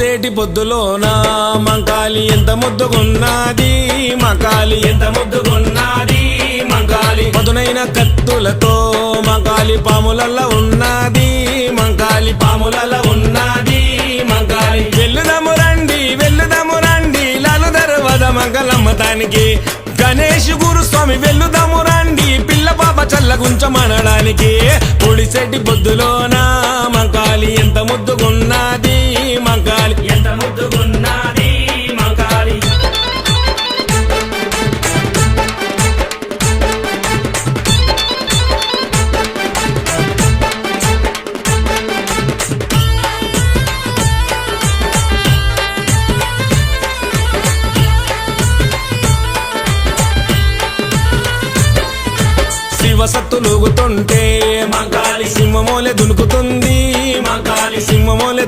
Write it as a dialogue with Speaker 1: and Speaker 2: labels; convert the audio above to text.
Speaker 1: పొడిసేటి పొద్దులోన మంకాలి ఎంత ముద్దుగున్నది, మంకాలి ఎంత ముద్దుగున్నది, మంకాలి పదునైన కత్తులతో మంకాలి పాములల్ల ఉన్నది, మంకాలి పాములల్ల ఉన్నది, మంకాలి వెల్లుదము రండి లాలు దర్వాజ మంగళమ్మతానికి, గణేష్ గురుస్వామి వెల్లుదము రండి పిల్ల పాప చల్లగుంచమనడానికి. పొడిసేటి పొద్దులోన మంకాలి ఎంత ముద్దుగున్నది, మంకాలి ఎంత ముద్దుగున్నది, మంకాలి శివసత్తులుగుతుంటే మంకాలి సింహమోలే దునుకుతుంది, మంకాలి సింహమోలే